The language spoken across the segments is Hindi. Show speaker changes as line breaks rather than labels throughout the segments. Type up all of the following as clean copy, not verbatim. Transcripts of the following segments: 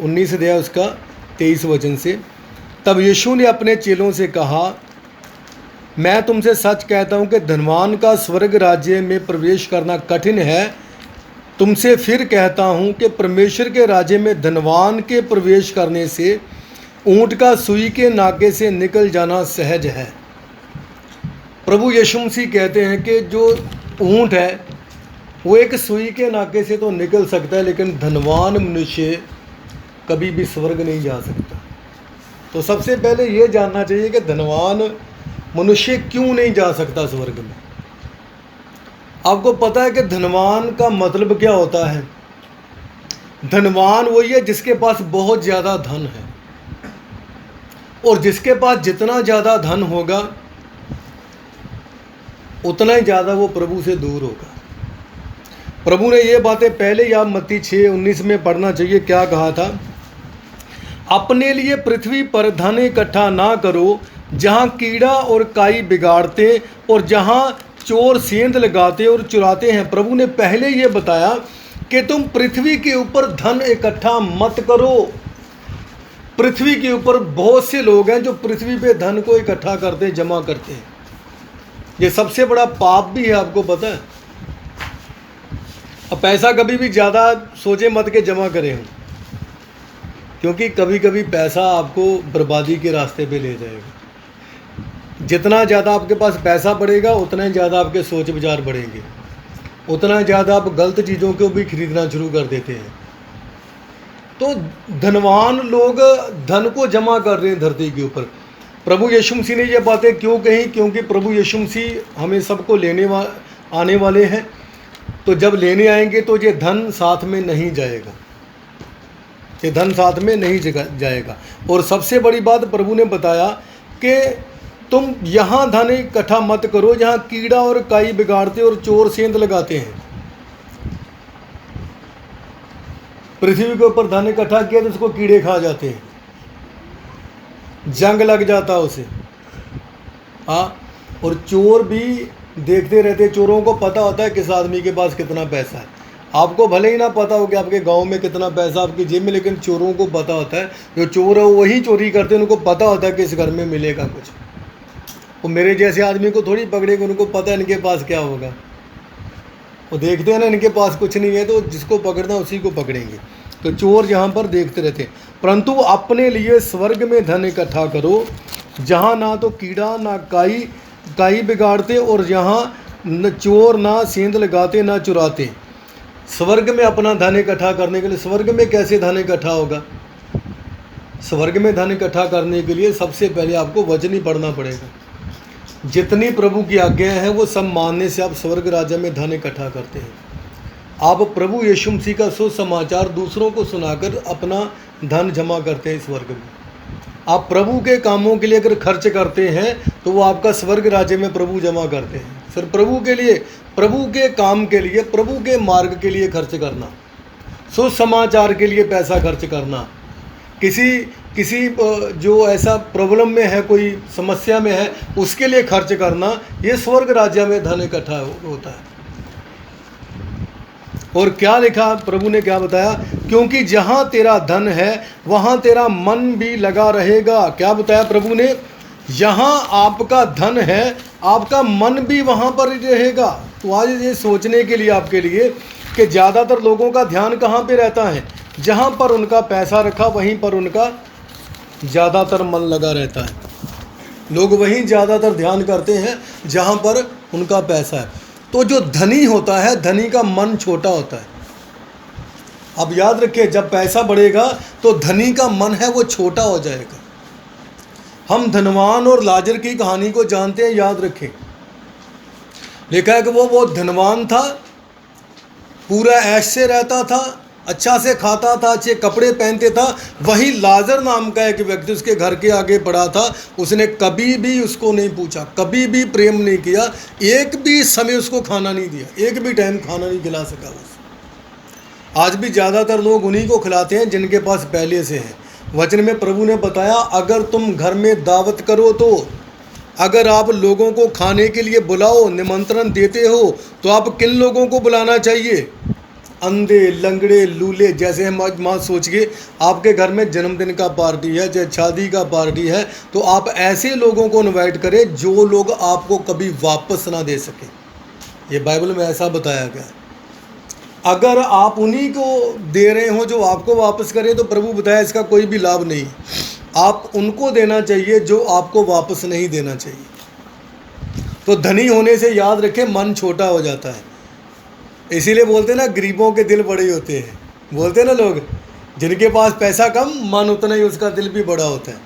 19 अध्याय उसका 23 वचन से। तब यीशु ने अपने चेलों से कहा, मैं तुमसे सच कहता हूँ कि धनवान का स्वर्ग राज्य में प्रवेश करना कठिन है। तुमसे फिर कहता हूँ कि परमेश्वर के राज्य में धनवान के प्रवेश करने से ऊँट का सुई के नाके से निकल जाना सहज है। प्रभु यीशु मसीह कहते हैं कि जो ऊँट है वो एक सुई के नाके से तो निकल सकता है, लेकिन धनवान मनुष्य कभी भी स्वर्ग नहीं जा सकता। तो सबसे पहले ये जानना चाहिए कि धनवान मनुष्य क्यों नहीं जा सकता स्वर्ग में। आपको पता है कि धनवान का मतलब क्या होता है? धनवान वही है जिसके पास बहुत ज़्यादा धन है, और जिसके पास जितना ज़्यादा धन होगा उतना ही ज़्यादा वो प्रभु से दूर होगा। प्रभु ने ये बातें पहले ही आप मत्ती 6:19 में पढ़ना चाहिए। क्या कहा था? अपने लिए पृथ्वी पर धन इकट्ठा ना करो, जहाँ कीड़ा और काई बिगाड़ते और जहाँ चोर सेंध लगाते और चुराते हैं। प्रभु ने पहले ये बताया कि तुम पृथ्वी के ऊपर धन इकट्ठा मत करो। पृथ्वी के ऊपर बहुत से लोग हैं जो पृथ्वी पे धन को इकट्ठा करते हैं, जमा करते हैं। ये सबसे बड़ा पाप भी है, आपको पता है। अब पैसा कभी भी ज़्यादा सोचे मत के जमा करें हम, क्योंकि कभी कभी पैसा आपको बर्बादी के रास्ते पे ले जाएगा। जितना ज़्यादा आपके पास पैसा बढ़ेगा उतना ही ज़्यादा आपके सोच विचार बढ़ेंगे, उतना ज़्यादा आप गलत चीज़ों को भी खरीदना शुरू कर देते हैं। तो धनवान लोग धन को जमा कर रहे हैं धरती के ऊपर। प्रभु यीशु मसीह ने ये बातें क्यों कही? क्योंकि प्रभु यीशु मसीह हमें सबको आने वाले हैं। तो जब लेने आएंगे तो ये धन साथ में नहीं जाएगा, ये धन साथ में नहीं जाएगा। और सबसे बड़ी बात प्रभु ने बताया कि तुम यहाँ धन इकट्ठा मत करो जहाँ कीड़ा और काई बिगाड़ते और चोर सेंध लगाते हैं। पृथ्वी के ऊपर धन इकट्ठा किया तो उसको कीड़े खा जाते हैं, जंग लग जाता है उसे। और चोर भी देखते रहते। चोरों को पता होता है किस आदमी के पास कितना पैसा है। आपको भले ही ना पता हो कि आपके गांव में कितना पैसा आपकी जेब में, लेकिन चोरों को पता होता है। जो चोर है वही चोरी करते हैं, उनको पता होता है कि इस घर में मिलेगा कुछ। वो मेरे जैसे आदमी को थोड़ी पकड़ेंगे, उनको पता है इनके पास क्या होगा। वो देखते हैं ना इनके पास कुछ नहीं है, तो जिसको पकड़ना उसी को पकड़ेंगे। तो चोर यहाँ पर देखते रहते हैं। परंतु अपने लिए स्वर्ग में धन इकट्ठा करो, जहाँ ना तो कीड़ा ना काई बिगाड़ते और जहाँ न चोर ना सेंध लगाते ना चुराते। स्वर्ग में अपना धन इकट्ठा करने के लिए, स्वर्ग में कैसे धन इकट्ठा होगा? स्वर्ग में धन इकट्ठा करने के लिए सबसे पहले आपको वचन ही पढ़ना पड़ेगा। जितनी प्रभु की आज्ञाएं हैं वो सब मानने से आप स्वर्ग राज्य में धन इकट्ठा करते हैं। आप प्रभु यीशु मसीह का सुसमाचार दूसरों को सुनाकर अपना धन जमा करते हैं स्वर्ग में। आप प्रभु के कामों के लिए अगर खर्च करते हैं तो वो आपका स्वर्ग राज्य में प्रभु जमा करते हैं। सिर्फ प्रभु के लिए, प्रभु के काम के लिए, प्रभु के मार्ग के लिए खर्च करना, सुसमाचार के लिए पैसा खर्च करना, किसी जो ऐसा प्रॉब्लम में है, कोई समस्या में है, उसके लिए खर्च करना, ये स्वर्ग राज्य में धन इकट्ठा होता है। और क्या लिखा? प्रभु ने क्या बताया? क्योंकि जहाँ तेरा धन है वहाँ तेरा मन भी लगा रहेगा। क्या बताया प्रभु ने? यहाँ आपका धन है, आपका मन भी वहाँ पर ही रहेगा। तो आज ये सोचने के लिए आपके लिए कि ज़्यादातर लोगों का ध्यान कहाँ पे रहता है? जहाँ पर उनका पैसा रखा वहीं पर उनका ज़्यादातर मन लगा रहता है। लोग वहीं ज़्यादातर ध्यान करते हैं जहाँ पर उनका पैसा है। तो जो धनी होता है, धनी का मन छोटा होता है। अब याद रखिए, जब पैसा बढ़ेगा तो धनी का मन है वो छोटा हो जाएगा। हम धनवान और लाजर की कहानी को जानते हैं, याद रखें। लिखा है कि वो बहुत धनवान था, पूरा ऐश से रहता था, अच्छा से खाता था, अच्छे कपड़े पहनते था। वहीं लाजर नाम का एक व्यक्ति उसके घर के आगे पड़ा था। उसने कभी भी उसको नहीं पूछा, कभी भी प्रेम नहीं किया, एक भी समय उसको खाना नहीं दिया, एक भी टाइम खाना नहीं खिला सका उसे। आज भी ज़्यादातर लोग उन्हीं को खिलाते हैं जिनके पास पहले से है। वचन में प्रभु ने बताया, अगर तुम घर में दावत करो तो, अगर आप लोगों को खाने के लिए बुलाओ, निमंत्रण देते हो, तो आप किन लोगों को बुलाना चाहिए? अंधे, लंगड़े, लूले, जैसे हम आज माँ सोचिए आपके घर में जन्मदिन का पार्टी है, चाहे शादी का पार्टी है, तो आप ऐसे लोगों को इनवाइट करें जो लोग आपको कभी वापस ना दे सके। ये बाइबल में ऐसा बताया गया है। अगर आप उन्हीं को दे रहे हो जो आपको वापस करें, तो प्रभु बताया इसका कोई भी लाभ नहीं। आप उनको देना चाहिए जो आपको वापस नहीं देना चाहिए। तो धनी होने से याद रखें मन छोटा हो जाता है। इसीलिए बोलते हैं ना, गरीबों के दिल बड़े होते हैं। बोलते हैं ना लोग, जिनके पास पैसा कम, मन उतना ही उसका दिल भी बड़ा होता है।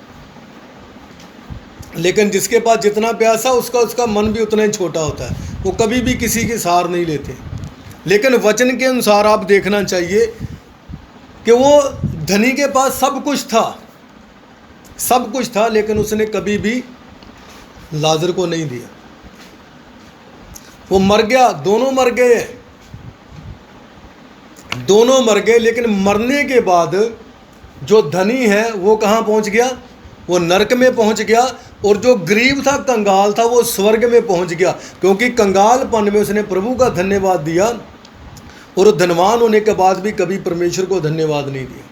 लेकिन जिसके पास जितना प्यासा, उसका मन भी उतना ही छोटा होता है। वो कभी भी किसी की सार नहीं लेते। लेकिन वचन के अनुसार आप देखना चाहिए कि वो धनी के पास सब कुछ था, लेकिन उसने कभी भी लाजर को नहीं दिया। वो मर गया, दोनों मर गए, लेकिन मरने के बाद जो धनी है वो कहाँ पहुंच गया? वो नरक में पहुंच गया। और जो गरीब था, कंगाल था, वो स्वर्ग में पहुंच गया, क्योंकि कंगालपन में उसने प्रभु का धन्यवाद दिया। और धनवान होने के बाद भी कभी परमेश्वर को धन्यवाद नहीं दिया।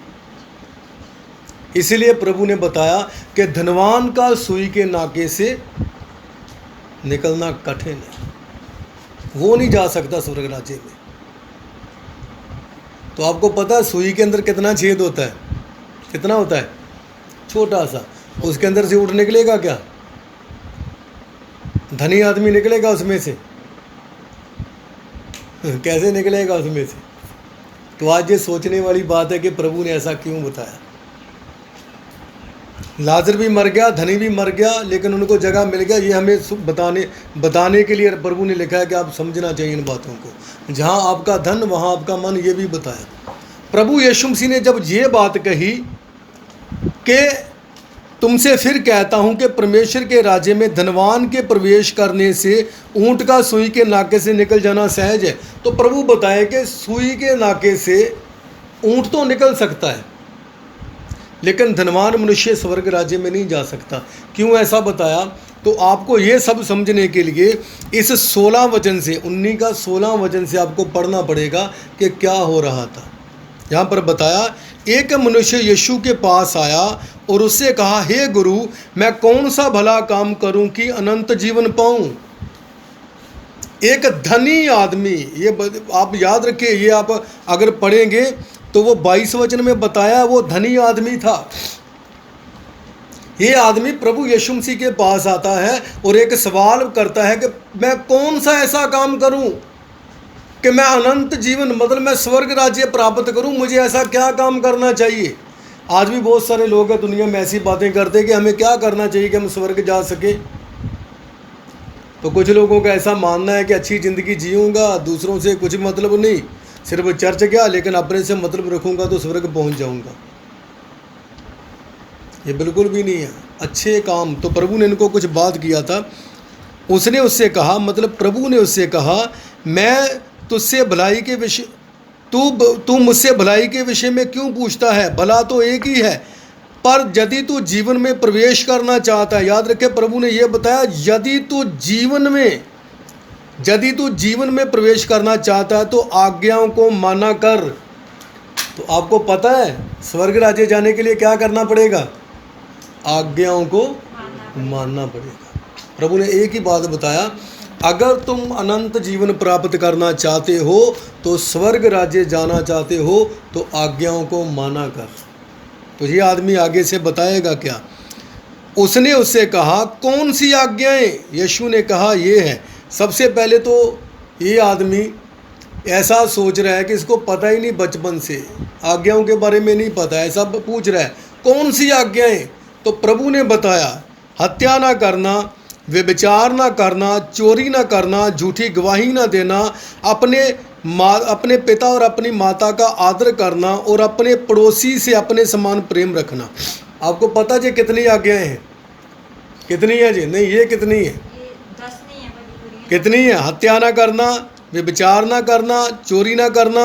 इसलिए प्रभु ने बताया कि धनवान का सुई के नाके से निकलना कठिन है, वो नहीं जा सकता स्वर्ग राज्य में। तो आपको पता है सुई के अंदर कितना छेद होता है? कितना होता है? छोटा सा। उसके अंदर से ऊँट निकलेगा क्या? धनी आदमी निकलेगा उसमें से? कैसे निकलेगा उसमें से? तो आज ये सोचने वाली बात है कि प्रभु ने ऐसा क्यों बताया। लाजर भी मर गया, धनी भी मर गया, लेकिन उनको जगह मिल गया। ये हमें बताने के लिए प्रभु ने लिखा है कि आप समझना चाहिए इन बातों को। जहाँ आपका धन वहाँ आपका मन, ये भी बताया। प्रभु यीशु मसीह ने जब ये बात कही कि तुमसे फिर कहता हूँ कि परमेश्वर के राज्य में धनवान के प्रवेश करने से ऊँट का सुई के नाके से निकल जाना सहज है, तो प्रभु बताए कि सुई के नाके से ऊँट तो निकल सकता है, लेकिन धनवान मनुष्य स्वर्ग राज्य में नहीं जा सकता। क्यों ऐसा बताया? तो आपको ये सब समझने के लिए इस 16 वचन से, 19 का 16 वचन से आपको पढ़ना पड़ेगा कि क्या हो रहा था। यहाँ पर बताया, एक मनुष्य यीशु के पास आया और उससे कहा, हे गुरु, मैं कौन सा भला काम करूं कि अनंत जीवन पाऊं? एक धनी आदमी, ये आप याद रखिए, ये आप अगर पढ़ेंगे तो वो 22 वचन में बताया, वो धनी आदमी था। ये आदमी प्रभु यीशु मसीह के पास आता है और एक सवाल करता है कि मैं कौन सा ऐसा काम करूं कि मैं अनंत जीवन, मतलब मैं स्वर्ग राज्य प्राप्त करूं, मुझे ऐसा क्या काम करना चाहिए? आज भी बहुत सारे लोग हैं दुनिया में ऐसी बातें करते हैं कि हमें क्या करना चाहिए कि हम स्वर्ग जा सके। तो कुछ लोगों का ऐसा मानना है कि अच्छी ज़िंदगी जीऊँगा, दूसरों से कुछ मतलब नहीं, सिर्फ चर्च गया लेकिन अपने से मतलब रखूँगा तो स्वर्ग पहुँच जाऊँगा। ये बिल्कुल भी नहीं है। अच्छे काम, तो प्रभु ने इनको कुछ बात किया था। उसने उससे कहा, मतलब प्रभु ने उससे कहा, मैं तुझसे भलाई के विषय, तू मुझसे भलाई के विषय में क्यों पूछता है? भला तो एक ही है, पर यदि तू जीवन में प्रवेश करना चाहता है, याद रखे प्रभु ने यह बताया, यदि तू जीवन में प्रवेश करना चाहता है तो आज्ञाओं को माना कर। तो आपको पता है स्वर्ग राज्य जाने के लिए क्या करना पड़ेगा? आज्ञाओं को मानना पड़ेगा। प्रभु ने एक ही बात बताया, अगर तुम अनंत जीवन प्राप्त करना चाहते हो, तो स्वर्ग राज्य जाना चाहते हो, तो आज्ञाओं को माना कर। तो ये आदमी आगे से बताएगा क्या? उसने उससे कहा, कौन सी आज्ञाएं? यीशु ने कहा, ये है। सबसे पहले तो ये आदमी ऐसा सोच रहा है कि इसको पता ही नहीं, बचपन से आज्ञाओं के बारे में नहीं पता है, ऐसा पूछ रहा है कौन सी आज्ञाएं? तो प्रभु ने बताया, हत्या ना करना, व्यभिचार ना करना, चोरी ना करना, झूठी गवाही ना देना, अपने पिता और अपनी माता का आदर करना और अपने पड़ोसी से अपने समान प्रेम रखना। आपको पता जी कितनी आज्ञाएं हैं? कितनी है जी? नहीं, ये कितनी है?
10 नहीं है,
कितनी है? हत्या ना करना, व्यभिचार ना करना, चोरी ना करना,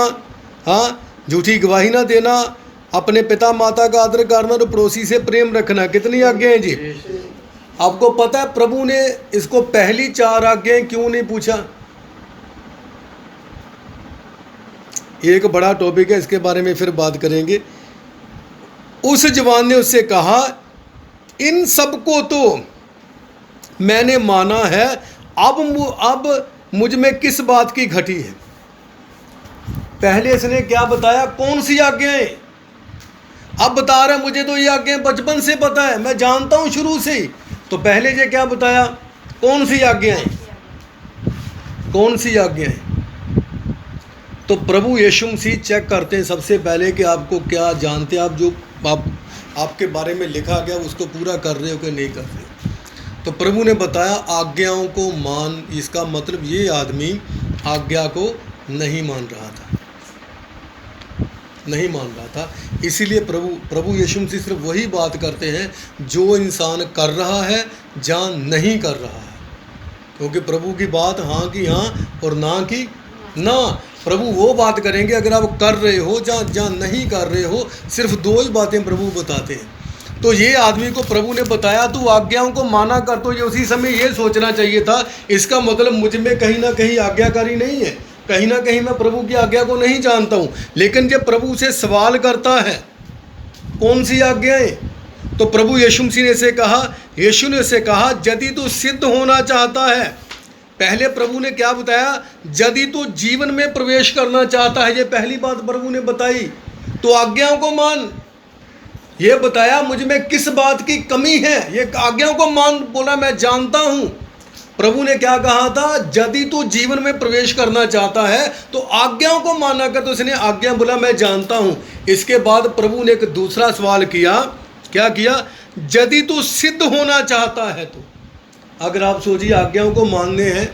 हाँ, झूठी गवाही ना देना, अपने पिता माता का आदर करना और पड़ोसी से प्रेम रखना। कितनी आज्ञाएं जी? आपको पता है प्रभु ने इसको पहली 4 आज्ञाएं क्यों नहीं पूछा? एक बड़ा टॉपिक है, इसके बारे में फिर बात करेंगे। उस जवान ने उससे कहा, इन सबको तो मैंने माना है, अब मुझ में किस बात की घटी है। पहले इसने क्या बताया, कौन सी आज्ञाएं। अब बता रहा है मुझे तो ये आज्ञाएं बचपन से पता है, मैं जानता हूं शुरू से ही। तो पहले ये क्या बताया, कौन सी आज्ञाएं, कौन सी आज्ञाएं। तो प्रभु यीशु मसीह चेक करते हैं सबसे पहले कि आपको क्या जानते हैं, आप जो आपके बारे में लिखा गया उसको पूरा कर रहे हो कि नहीं कर रहे हो। तो प्रभु ने बताया आज्ञाओं को मान, इसका मतलब ये आदमी आज्ञा को नहीं मान रहा था, नहीं मान रहा था। इसीलिए प्रभु यीशु मसीह सिर्फ वही बात करते हैं जो इंसान कर रहा है या नहीं कर रहा है, क्योंकि प्रभु की बात हाँ की हाँ और ना की ना। प्रभु वो बात करेंगे अगर आप कर रहे हो या नहीं कर रहे हो, सिर्फ दो ही बातें प्रभु बताते हैं। तो ये आदमी को प्रभु ने बताया तू आज्ञाओं को माना कर, तो ये उसी समय ये सोचना चाहिए था, इसका मतलब मुझ में कहीं ना कहीं आज्ञाकारी नहीं है, कहीं ना कहीं मैं प्रभु की आज्ञा को नहीं जानता हूँ। लेकिन जब प्रभु से सवाल करता है कौन सी आज्ञाएं, तो प्रभु यीशु मसीह ने से कहा, यीशु ने से कहा यदि तू सिद्ध होना चाहता है। पहले प्रभु ने क्या बताया, यदि तू जीवन में प्रवेश करना चाहता है, ये पहली बात प्रभु ने बताई। तो आज्ञाओं को मान, ये बताया मुझ में किस बात की कमी है, ये आज्ञाओं को मान, बोला मैं जानता हूं। प्रभु ने क्या कहा था, यदि तू जीवन में प्रवेश करना चाहता है तो आज्ञाओं को माना कर। तो उसने आज्ञा बोला मैं जानता हूं। इसके बाद प्रभु ने एक दूसरा सवाल किया, क्या किया, यदि तू सिद्ध होना चाहता है तो। अगर आप सोचिए आज्ञाओं को मानने हैं,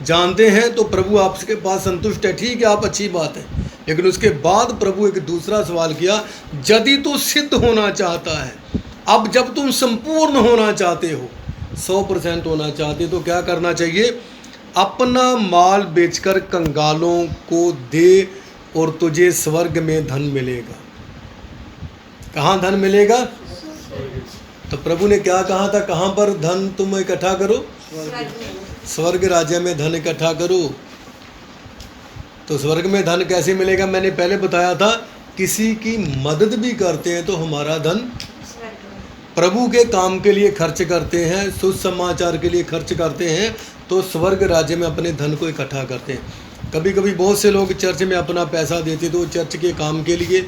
जानते हैं, तो प्रभु आपके पास संतुष्ट है, ठीक है, आप अच्छी बात है। लेकिन उसके बाद प्रभु एक दूसरा सवाल किया, यदि तू सिद्ध होना चाहता है। अब जब तुम संपूर्ण होना चाहते हो, 100% होना चाहते, तो क्या करना चाहिए, अपना माल बेचकर कंगालों को दे और तुझे स्वर्ग में धन मिलेगा। कहाँ धन मिलेगा? तो प्रभु ने क्या कहा था, कहाँ पर धन तुम इकट्ठा करो? स्वर्ग राज्य में धन इकट्ठा करो। तो स्वर्ग में धन कैसे मिलेगा? मैंने पहले बताया था, किसी की मदद भी करते हैं तो हमारा धन, प्रभु के काम के लिए खर्च करते हैं, सुसमाचार के लिए खर्च करते हैं, तो स्वर्ग राज्य में अपने धन को इकट्ठा करते हैं। कभी कभी बहुत से लोग चर्च में अपना पैसा देते तो चर्च के काम के लिए,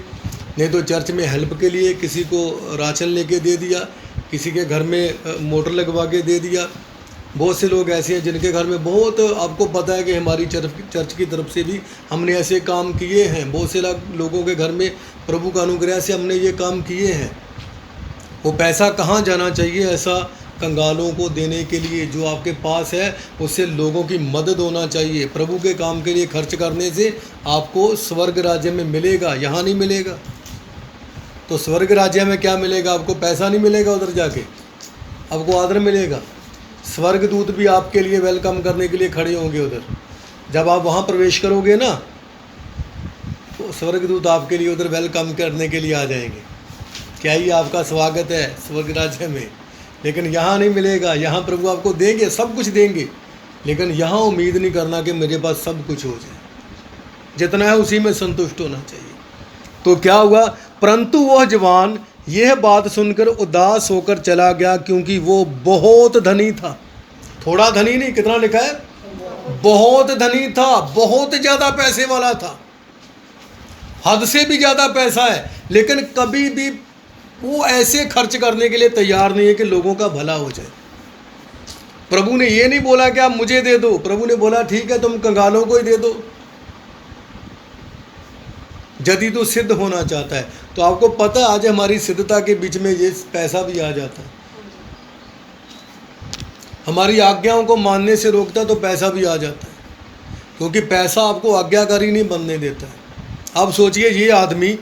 नहीं तो चर्च में हेल्प के लिए, किसी को राशन लेके दे दिया, किसी के घर में मोटर लगवा के दे दिया। बहुत से लोग ऐसे हैं जिनके घर में बहुत, आपको पता है कि हमारी चर्च की तरफ से भी हमने ऐसे काम किए हैं। बहुत से लोगों के घर में प्रभु का अनुग्रह से हमने ये काम किए हैं। वो पैसा कहाँ जाना चाहिए? ऐसा कंगालों को देने के लिए, जो आपके पास है उससे लोगों की मदद होना चाहिए। प्रभु के काम के लिए खर्च करने से आपको स्वर्ग राज्य में मिलेगा, यहाँ नहीं मिलेगा। तो स्वर्ग राज्य में क्या मिलेगा? आपको पैसा नहीं मिलेगा, उधर जाके आपको आदर मिलेगा। स्वर्गदूत भी आपके लिए वेलकम करने के लिए खड़े होंगे उधर। जब आप वहाँ प्रवेश करोगे ना, तो स्वर्गदूत आपके लिए उधर वेलकम करने के लिए आ जाएंगे, क्या ही आपका स्वागत है स्वर्ग राज्य में। लेकिन यहाँ नहीं मिलेगा। यहाँ प्रभु आपको देंगे, सब कुछ देंगे, लेकिन यहाँ उम्मीद नहीं करना कि मेरे पास सब कुछ हो जाए। जितना है उसी में संतुष्ट होना चाहिए। तो क्या हुआ, परंतु वह जवान यह बात सुनकर उदास होकर चला गया, क्योंकि वो बहुत धनी था। थोड़ा धनी नहीं, कितना लिखा है? बहुत धनी था, बहुत ज़्यादा पैसे वाला था, हद से भी ज़्यादा पैसा है। लेकिन कभी भी वो ऐसे खर्च करने के लिए तैयार नहीं है कि लोगों का भला हो जाए। प्रभु ने ये नहीं बोला कि आप मुझे दे दो, प्रभु ने बोला ठीक है तुम कंगालों को ही दे दो, यदि तो सिद्ध होना चाहता है। तो आपको पता है आज हमारी सिद्धता के बीच में ये पैसा भी आ जाता है। हमारी आज्ञाओं को मानने से रोकता है तो पैसा भी आ जाता है, क्योंकि पैसा आपको आज्ञाकारी नहीं बनने देता है। अब सोचिए, ये आदमी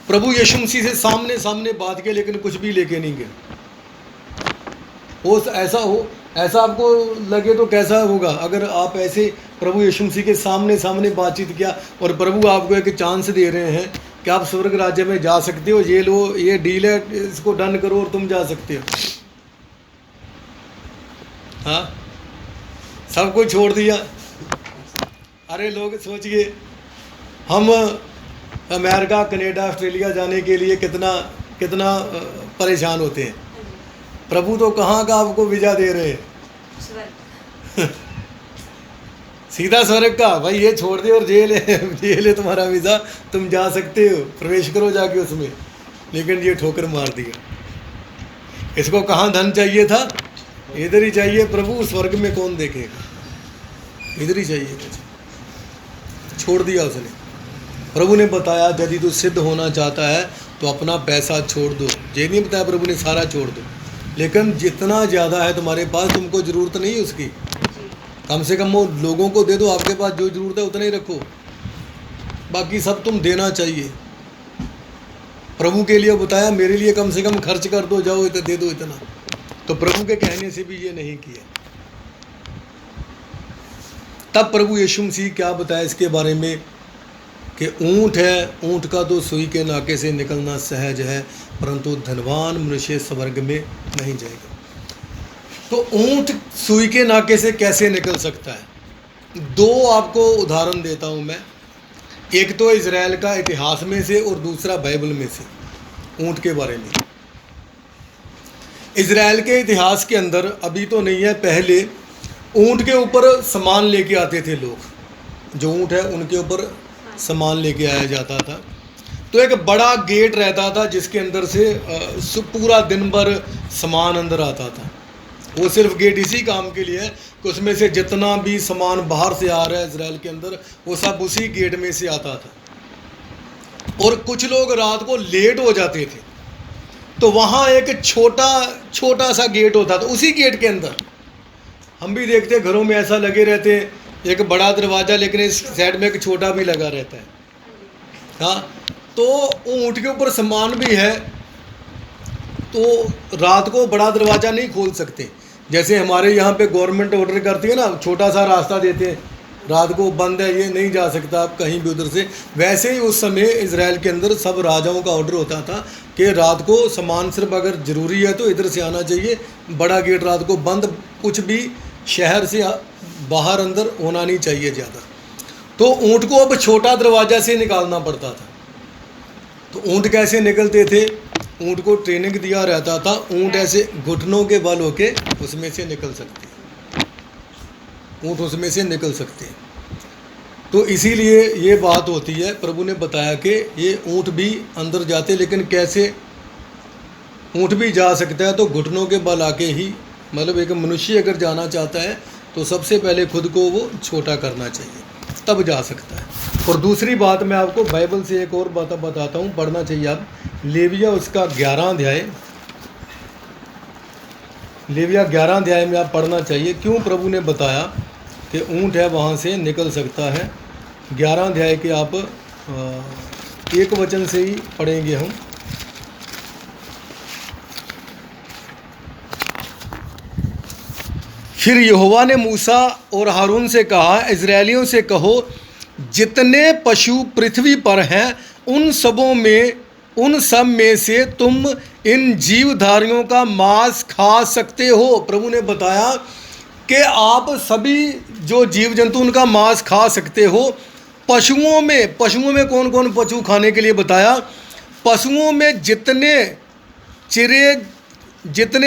प्रभु यीशु मसीह से सामने सामने बात किया, लेकिन कुछ भी लेके नहीं गया। ऐसा आपको लगे तो कैसा होगा अगर आप ऐसे प्रभु यीशु मसीह के सामने सामने बातचीत किया और प्रभु आपको एक चांस दे रहे हैं कि आप स्वर्ग राज्य में जा सकते हो, ये लो, ये डील है, इसको डन करो और तुम जा सकते हो। हाँ, सब कुछ छोड़ दिया। अरे लोग सोचिए, हम अमेरिका, कनाडा, ऑस्ट्रेलिया जाने के लिए कितना कितना परेशान होते हैं। प्रभु तो कहाँ का आपको वीज़ा दे रहे हैं सीधा स्वर्ग का। भाई ये छोड़ दे और जेल है, जेल है तुम्हारा वीज़ा, तुम जा सकते हो, प्रवेश करो जाके उसमें। लेकिन ये ठोकर मार दिया। इसको कहाँ धन चाहिए था? इधर ही चाहिए। प्रभु स्वर्ग में कौन देखेगा, इधर ही चाहिए मुझे। छोड़ दिया उसने। प्रभु ने बताया यदि तू सिद्ध होना चाहता है तो अपना पैसा छोड़ दो। ये नहीं बताया प्रभु ने सारा छोड़ दो, लेकिन जितना ज़्यादा है तुम्हारे पास, तुमको ज़रूरत नहीं है उसकी, कम से कम वो लोगों को दे दो। आपके पास जो ज़रूरत है उतना ही रखो, बाकी सब तुम देना चाहिए। प्रभु के लिए बताया मेरे लिए कम से कम खर्च कर दो, जाओ इतना दे दो इतना। तो प्रभु के कहने से भी ये नहीं किया। तब प्रभु यीशु मसीह क्या बताया इसके बारे में कि ऊँट है, ऊँट का तो सुई के नाके से निकलना सहज है, परंतु धनवान मनुष्य स्वर्ग में नहीं जाएगा। तो ऊँट सुई के नाके से कैसे निकल सकता है? दो आपको उदाहरण देता हूँ मैं। एक तो इज़राइल का इतिहास में से और दूसरा बाइबल में से ऊँट के बारे में। इज़राइल के इतिहास के अंदर, अभी तो नहीं है, पहले ऊँट के ऊपर सामान लेके आते थे लोग। जो ऊँट है उनके ऊपर सामान लेके आया जाता था। तो एक बड़ा गेट रहता था जिसके अंदर से पूरा दिन भर सामान अंदर आता था। वो सिर्फ गेट इसी काम के लिए है कि उसमें से जितना भी सामान बाहर से आ रहा है इज़राइल के अंदर, वो सब उसी गेट में से आता था। और कुछ लोग रात को लेट हो जाते थे, तो वहाँ एक छोटा सा गेट होता था। उसी गेट के अंदर हम भी देखते घरों में ऐसा लगे रहते हैं, एक बड़ा दरवाज़ा, लेकिन इस साइड में एक छोटा भी लगा रहता है। हाँ, तो ऊँट के ऊपर सामान भी है, तो रात को बड़ा दरवाज़ा नहीं खोल सकते। जैसे हमारे यहाँ पे गवर्नमेंट ऑर्डर करती है ना, छोटा सा रास्ता देते हैं, रात को बंद है, ये नहीं जा सकता आप कहीं भी उधर से। वैसे ही उस समय इज़राइल के अंदर सब राजाओं का ऑर्डर होता था कि रात को सामान सिर्फ अगर ज़रूरी है तो इधर से आना चाहिए, बड़ा गेट रात को बंद, कुछ भी शहर से बाहर अंदर होना नहीं चाहिए ज़्यादा। तो ऊँट को अब छोटा दरवाज़ा से निकालना पड़ता था। तो ऊँट कैसे निकलते थे? ऊँट को ट्रेनिंग दिया रहता था, ऊँट ऐसे घुटनों के बल होके उसमें से निकल सकते हैं, ऊँट उसमें से निकल सकते हैं। तो इसीलिए ये बात होती है, प्रभु ने बताया कि ये ऊँट भी अंदर जाते, लेकिन कैसे ऊँट भी जा सकता है तो घुटनों के बल आके ही, मतलब एक मनुष्य अगर जाना चाहता है तो सबसे पहले खुद को वो छोटा करना चाहिए, तब जा सकता है। और दूसरी बात मैं आपको बाइबल से एक और बात बताता हूँ, पढ़ना चाहिए आप। लेविया उसका 11 अध्याय, लेविया 11 अध्याय में आप पढ़ना चाहिए, क्यों प्रभु ने बताया कि ऊँट है वहाँ से निकल सकता है। 11 अध्याय के आप एक वचन से ही पढ़ेंगे हम। फिर यहोवा ने मूसा और हारून से कहा, इज़राइलियों से कहो, जितने पशु पृथ्वी पर हैं उन सब में से तुम इन जीवधारियों का मांस खा सकते हो। प्रभु ने बताया कि आप सभी जो जीव जंतु उनका मांस खा सकते हो। पशुओं में कौन कौन पशु खाने के लिए बताया? पशुओं में जितने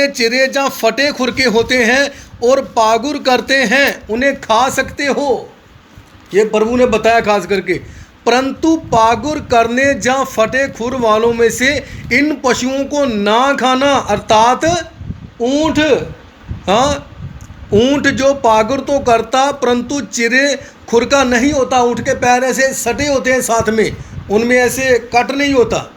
चिरे या फटे खुरके होते हैं और पागुर करते हैं उन्हें खा सकते हो, ये प्रभु ने बताया खास करके। परंतु पागुर करने या फटे खुर वालों में से इन पशुओं को ना खाना, अर्थात ऊँट। हाँ, ऊँट जो पागुर तो करता परंतु चिरे खुर का नहीं होता। ऊँट के पैर ऐसे सटे होते हैं साथ में, उनमें ऐसे कट नहीं होता।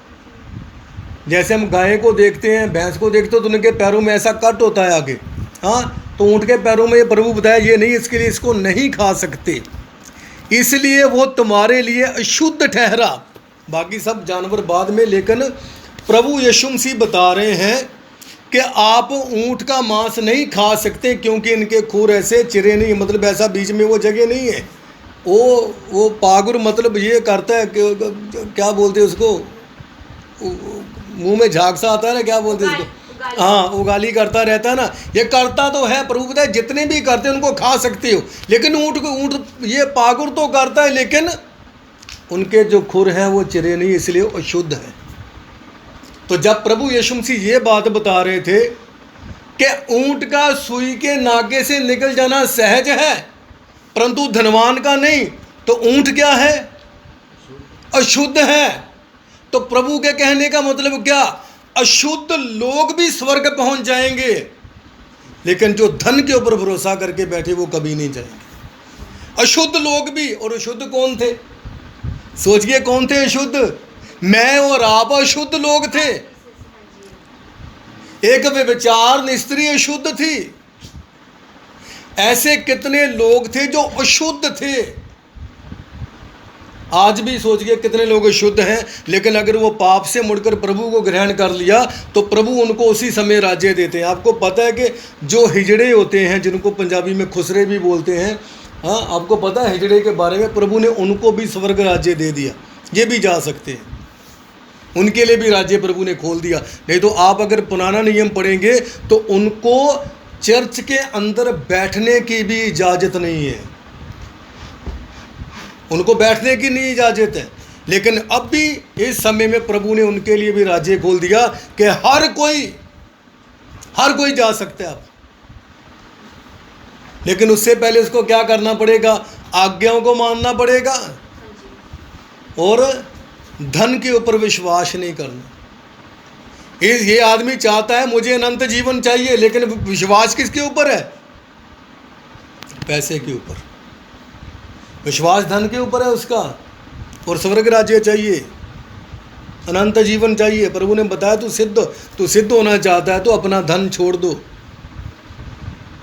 जैसे हम गाय को देखते हैं, भैंस को देखते हो तो उनके पैरों में ऐसा कट होता है आगे। हाँ, तो ऊँट के पैरों में ये प्रभु बताया ये नहीं, इसके लिए इसको नहीं खा सकते, इसलिए वो तुम्हारे लिए अशुद्ध ठहरा। बाकी सब जानवर बाद में, लेकिन प्रभु यीशु मसीह बता रहे हैं कि आप ऊँट का मांस नहीं खा सकते, क्योंकि इनके खुर ऐसे चिरे नहीं, मतलब ऐसा बीच में वो जगह नहीं है। वो पागुर मतलब ये करता है कि क्या बोलते हैं उसको, मुंह में झाग सा आता है ना, क्या बोलते हैं उसको, हाँ, उगाली करता रहता है ना। ये करता तो है, प्रभु बताए जितने भी करते हैं उनको खा सकते हो, लेकिन ऊँट ये पागुर तो करता है, लेकिन उनके जो खुर हैं वो चिरे नहीं, इसलिए अशुद्ध हैं। तो जब प्रभु यीशु मसीह ये बात बता रहे थे कि ऊंट का सुई के नाके से निकल जाना सहज है परंतु धनवान का नहीं, तो ऊंट क्या है? अशुद्ध है। तो प्रभु के कहने का मतलब क्या? अशुद्ध लोग भी स्वर्ग पहुंच जाएंगे, लेकिन जो धन के ऊपर भरोसा करके बैठे वो कभी नहीं जाएंगे। अशुद्ध लोग भी, और अशुद्ध कौन थे? सोचिए कौन थे अशुद्ध? मैं और आप अशुद्ध लोग थे। एक व्यभिचार स्त्री अशुद्ध थी। ऐसे कितने लोग थे जो अशुद्ध थे। आज भी सोचिए कितने लोग अशुद्ध हैं, लेकिन अगर वो पाप से मुड़कर प्रभु को ग्रहण कर लिया तो प्रभु उनको उसी समय राज्य देते हैं। आपको पता है कि जो हिजड़े होते हैं, जिनको पंजाबी में खुसरे भी बोलते हैं, हाँ आपको पता है हिजड़े के बारे में, प्रभु ने उनको भी स्वर्ग राज्य दे दिया। ये भी जा सकते हैं, उनके लिए भी राज्य प्रभु ने खोल दिया। नहीं तो आप अगर पुराना नियम पढ़ेंगे तो उनको चर्च के अंदर बैठने की भी इजाज़त नहीं है, उनको बैठने की नहीं इजाज़त है। लेकिन अब भी इस समय में प्रभु ने उनके लिए भी राज्य खोल दिया कि हर कोई जा सकता है अब। लेकिन उससे पहले उसको क्या करना पड़ेगा? आज्ञाओं को मानना पड़ेगा और धन के ऊपर विश्वास नहीं करना। ये आदमी चाहता है मुझे अनंत जीवन चाहिए, लेकिन विश्वास किसके ऊपर है? पैसे के ऊपर। विश्वास धन के ऊपर है उसका, और स्वर्ग राज्य चाहिए, अनंत जीवन चाहिए। प्रभु ने बताया तू सिद्ध होना चाहता है तो अपना धन छोड़ दो।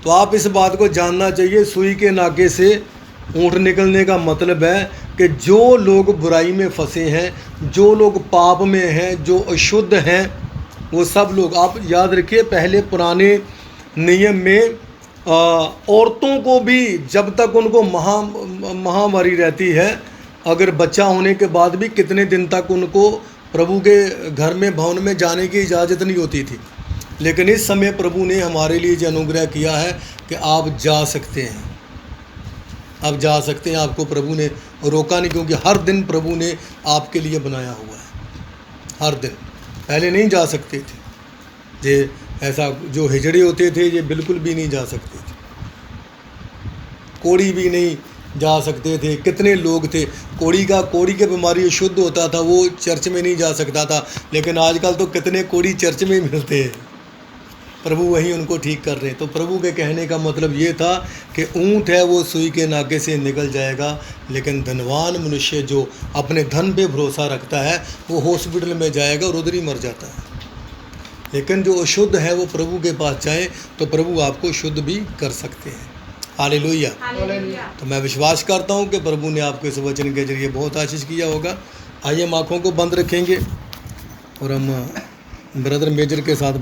तो आप इस बात को जानना चाहिए, सुई के नाके से ऊँट निकलने का मतलब है कि जो लोग बुराई में फंसे हैं, जो लोग पाप में हैं, जो अशुद्ध हैं, वो सब लोग, आप याद रखिए पहले पुराने नियम में औरतों को भी जब तक उनको महामारी रहती है, अगर बच्चा होने के बाद भी कितने दिन तक उनको प्रभु के घर में भवन में जाने की इजाज़त नहीं होती थी। लेकिन इस समय प्रभु ने हमारे लिए जो अनुग्रह किया है कि आप जा सकते हैं, आप जा सकते हैं। आपको प्रभु ने रोका नहीं, क्योंकि हर दिन प्रभु ने आपके लिए बनाया हुआ है। हर दिन पहले नहीं जा सकते थे, ये ऐसा जो हिजड़े होते थे ये बिल्कुल भी नहीं जा सकते थे, कोढ़ी भी नहीं जा सकते थे। कितने लोग थे, कोढ़ी की बीमारी शुद्ध होता था, वो चर्च में नहीं जा सकता था। लेकिन आजकल तो कितने कोढ़ी चर्च में मिलते हैं, प्रभु वहीं उनको ठीक कर रहे हैं। तो प्रभु के कहने का मतलब ये था कि ऊँट है वो सुई के नाके से निकल जाएगा, लेकिन धनवान मनुष्य जो अपने धन पे भरोसा रखता है वो हॉस्पिटल में जाएगा और उधर ही मर जाता है। लेकिन जो अशुद्ध है वो प्रभु के पास जाए तो प्रभु आपको शुद्ध भी कर सकते हैं। हालेलुया। तो मैं विश्वास करता हूँ कि प्रभु ने आपको इस वचन के जरिए बहुत आशीष किया होगा। आइए हम आँखों को बंद रखेंगे और हम ब्रदर मेजर के साथ